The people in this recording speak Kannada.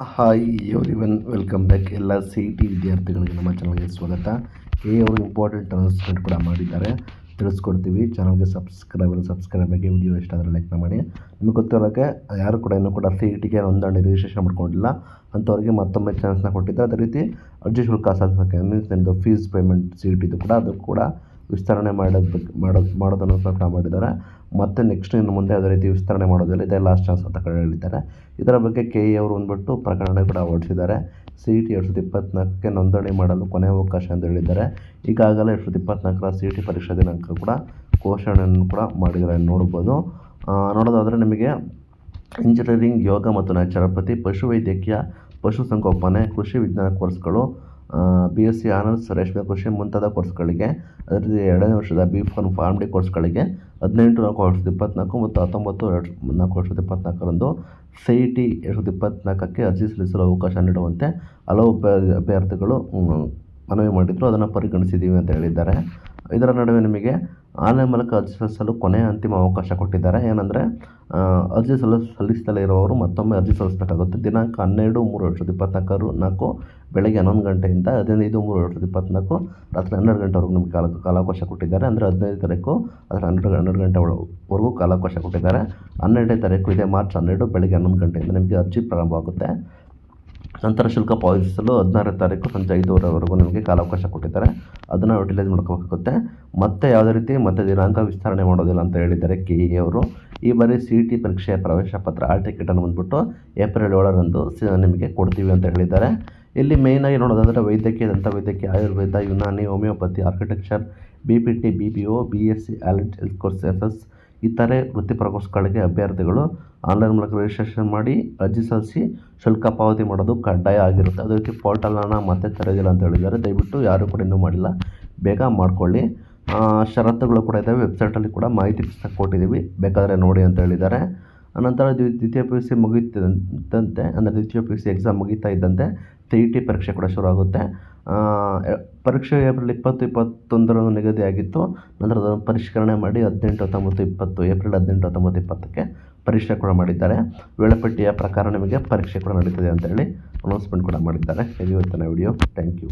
Hi everyone, welcome back. ಎಲ್ಲ ಸಿ ಟಿ ವಿದ್ಯಾರ್ಥಿಗಳಿಗೆ ನಮ್ಮ ಚಾನಲ್ಗೆ ಸ್ವಾಗತ. ಅವರು ಇಂಪಾರ್ಟೆಂಟ್ ಅನೌನ್ಸ್ಮೆಂಟ್ ಕೂಡ ಮಾಡಿದ್ದಾರೆ, ತಿಳಿಸ್ಕೊಡ್ತೀವಿ. ಚಾನಲ್ಗೆ ಸಬ್ಸ್ಕ್ರೈಬ್ ಆಗಿ ವಿಡಿಯೋ ಇಷ್ಟ ಆದರೆ ಲೈಕ್ ಮಾಡಿ. ನಿಮಗೆ ಗೊತ್ತಿರೋಕ್ಕೆ ಯಾರು ಕೂಡ ಇನ್ನೂ ಕೂಡ ಸಿ ಟಿಗೆ ನೋಂದಣಿ ರಿಜಿಸ್ಟ್ರೇಷನ್ ಮಾಡ್ಕೊಂಡಿಲ್ಲ ಅಂಥವ್ರಿಗೆ ಮತ್ತೊಮ್ಮೆ ಚಾನ್ಸ್ನ ಕೊಟ್ಟಿದ್ದಾರೆ. ಅದೇ ರೀತಿ ಅರ್ಜಿ ಶುಲ್ಕ ಸಲ್ಲಿಸೋಕ್ಕೆ ಮೀನ್ಸ್ ನಿಮ್ಮದು ಫೀಸ್ ಪೇಮೆಂಟ್ ಸಿ ಟಿದು ಕೂಡ ಅದು ಕೂಡ ವಿಸ್ತರಣೆ ಮಾಡೋದನ್ನು ಕೂಡ ಮಾಡಿದ್ದಾರೆ. ಮತ್ತು ನೆಕ್ಸ್ಟ್ ಇನ್ನು ಮುಂದೆ ಅದೇ ರೀತಿ ವಿಸ್ತರಣೆ ಮಾಡೋದಿಲ್ಲ, ಇದೇ ಲಾಸ್ಟ್ ಚಾನ್ಸ್ ಅಂತ ಹೇಳಿದ್ದಾರೆ. ಇದರ ಬಗ್ಗೆ ಅವರು ಬಂದ್ಬಿಟ್ಟು ಪ್ರಕರಣ ಕೂಡ ಹೊರಡಿಸಿದ್ದಾರೆ. ಸಿ ಟಿ 2024ಕ್ಕೆ ನೋಂದಣಿ ಮಾಡಲು ಕೊನೆಯ ಅವಕಾಶ ಎಂದು ಹೇಳಿದ್ದಾರೆ. ಈಗಾಗಲೇ 2024ರ ಸಿ ಟಿ ಪರೀಕ್ಷಾ ದಿನಾಂಕ ಕೂಡ ಘೋಷಣೆಯನ್ನು ಕೂಡ ಮಾಡಿದ್ದಾರೆ ನೋಡೋದಾದರೆ ನಿಮಗೆ ಇಂಜಿನಿಯರಿಂಗ್, ಯೋಗ ಮತ್ತು ನ್ಯಾಚುರೋಪತಿ, ಪಶುವೈದ್ಯಕೀಯ, ಪಶುಸಂಗೋಪನೆ, ಕೃಷಿ ವಿಜ್ಞಾನ ಕೋರ್ಸ್ಗಳು, BSc ಆನರ್ಸ್ ರೇಷ್ಮೆ ಕೃಷಿ ಮುಂತಾದ ಕೋರ್ಸ್ಗಳಿಗೆ, ಅದೇ ರೀತಿ 2ನೇ ವರ್ಷದ ಫಾರ್ಮ್ ಡಿ ಕೋರ್ಸ್ಗಳಿಗೆ 18/4/2024 ಮತ್ತು 19/4/2024ರಂದು ಸಿ ಟಿ 2024ಕ್ಕೆ ಅರ್ಜಿ ಸಲ್ಲಿಸಲು ಅವಕಾಶ ನೀಡುವಂತೆ ಹಲವು ಅಭ್ಯರ್ಥಿಗಳು ಮನವಿ ಮಾಡಿದರು. ಅದನ್ನು ಪರಿಗಣಿಸಿದ್ದೀವಿ ಅಂತ ಹೇಳಿದ್ದಾರೆ. ಇದರ ನಡುವೆ ನಿಮಗೆ ಆನ್ಲೈನ್ ಮೂಲಕ ಅರ್ಜಿ ಸಲ್ಲಿಸಲು ಕೊನೆಯ ಅಂತಿಮ ಅವಕಾಶ ಕೊಟ್ಟಿದ್ದಾರೆ. ಏನಂದರೆ ಅರ್ಜಿ ಸಲ್ಲಿಸದಲ್ಲೇ ಇರೋರು ಮತ್ತೊಮ್ಮೆ ಅರ್ಜಿ ಸಲ್ಲಿಸಬೇಕಾಗುತ್ತೆ. ದಿನಾಂಕ 12/3/2024 ಬೆಳಗ್ಗೆ 11 ಗಂಟೆಯಿಂದ 15/3/2024 ರಾತ್ರಿ 12 ಗಂಟೆವರೆಗೂ ನಿಮಗೆ ಕಾಲಾವಕಾಶ ಕೊಟ್ಟಿದ್ದಾರೆ. ಅಂದರೆ 15ನೇ ತಾರೀಕು ಅದರ 12 ಗಂಟೆವರೆಗೂ ಕಾಲಾವಕಾಶ ಕೊಟ್ಟಿದ್ದಾರೆ. 12ನೇ ತಾರೀಕು ಇದೇ ಮಾರ್ಚ್ 12 ಬೆಳಗ್ಗೆ 11 ಗಂಟೆಯಿಂದ ನಿಮಗೆ ಅರ್ಜಿ ಪ್ರಾರಂಭವಾಗುತ್ತೆ. ನಂತರ ಶುಲ್ಕ ಪಾವತಿಸಲು 16ನೇ ತಾರೀಕು ಸಂಜೆ 5:00ವರೆಗೂ ನಿಮಗೆ ಕಾಲಾವಕಾಶ ಕೊಟ್ಟಿದ್ದಾರೆ. ಅದನ್ನು ಯುಟಿಲೈಸ್ ಮಾಡ್ಕೋಬೇಕಾಗುತ್ತೆ. ಮತ್ತೆ ಯಾವುದೇ ರೀತಿ ಮತ್ತೆ ದಿನಾಂಕ ವಿಸ್ತರಣೆ ಮಾಡೋದಿಲ್ಲ ಅಂತ ಹೇಳಿದ್ದಾರೆ ಅವರು. ಈ ಬಾರಿ ಸಿ ಟಿ ಪರೀಕ್ಷೆಯ ಪ್ರವೇಶ ಪತ್ರ ಹಾಲ್ ಟಿಕೆಟನ್ನು ಬಂದುಬಿಟ್ಟು ಏಪ್ರಿಲ್ 7ರಂದು ನಿಮಗೆ ಕೊಡ್ತೀವಿ ಅಂತ ಹೇಳಿದ್ದಾರೆ. ಇಲ್ಲಿ ಮೇಯ್ನಾಗಿ ನೋಡೋದಾದರೆ ವೈದ್ಯಕೀಯ, ದಂತವೈದ್ಯಕೀಯ, ಆಯುರ್ವೇದ, ಯುನಾನಿ, homeopathy, architecture, BPT, BPO, BSc allied health courses ಇತರೆ ವೃತ್ತಿಪರ ಕೋರ್ಸ್ಗಳಿಗೆ ಅಭ್ಯರ್ಥಿಗಳು ಆನ್ಲೈನ್ ಮೂಲಕ ರಿಜಿಸ್ಟ್ರೇಷನ್ ಮಾಡಿ ಅರ್ಜಿ ಸಲ್ಲಿಸಿ ಶುಲ್ಕ ಪಾವತಿ ಮಾಡೋದು ಕಡ್ಡಾಯ ಆಗಿರುತ್ತೆ. ಅದೇ ರೀತಿ ಪೋರ್ಟಲನ್ನು ಮತ್ತೆ ತೆರೆದಿಲ್ಲ ಅಂತ ಹೇಳಿದ್ದಾರೆ. ದಯವಿಟ್ಟು ಯಾರು ಕೂಡ ಇನ್ನೂ ಮಾಡಿಲ್ಲ, ಬೇಗ ಮಾಡ್ಕೊಳ್ಳಿ. ಷರತ್ತುಗಳು ಕೂಡ ಇದ್ದಾವೆ, ವೆಬ್ಸೈಟಲ್ಲಿ ಕೂಡ ಮಾಹಿತಿ ಪುಸ್ತಕ ಕೊಟ್ಟಿದ್ದೀವಿ, ಬೇಕಾದರೆ ನೋಡಿ ಅಂತ ಹೇಳಿದ್ದಾರೆ. ಅನಂತರ ದ್ವಿತೀಯ PUC ಮುಗಿತಿದ್ದಂತೆ, ಅಂದರೆ ದ್ವಿತೀಯ PUC ಎಕ್ಸಾಮ್ ಮುಗಿತಾ ಇದ್ದಂತೆ ಸಿ ಟಿ ಪರೀಕ್ಷೆ ಕೂಡ ಶುರು ಆಗುತ್ತೆ. ಪರೀಕ್ಷೆ ಏಪ್ರಿಲ್ 20-21ರಂದು ನಿಗದಿಯಾಗಿತ್ತು. ನಂತರ ಅದನ್ನು ಪರಿಷ್ಕರಣೆ ಮಾಡಿ 18-19-20 ಏಪ್ರಿಲ್ 18-19-20ಕ್ಕೆ ಪರೀಕ್ಷೆ ಕೂಡ ಮಾಡಿದ್ದಾರೆ. ವೇಳಾಪಟ್ಟಿಯ ಪ್ರಕಾರ ನಿಮಗೆ ಪರೀಕ್ಷೆ ಕೂಡ ನಡೀತದೆ ಅಂತೇಳಿ ಅನೌನ್ಸ್ಮೆಂಟ್ ಕೂಡ ಮಾಡಿದ್ದಾರೆ. ಇದು ಇವತ್ತಿನ ವಿಡಿಯೋ. Thank you.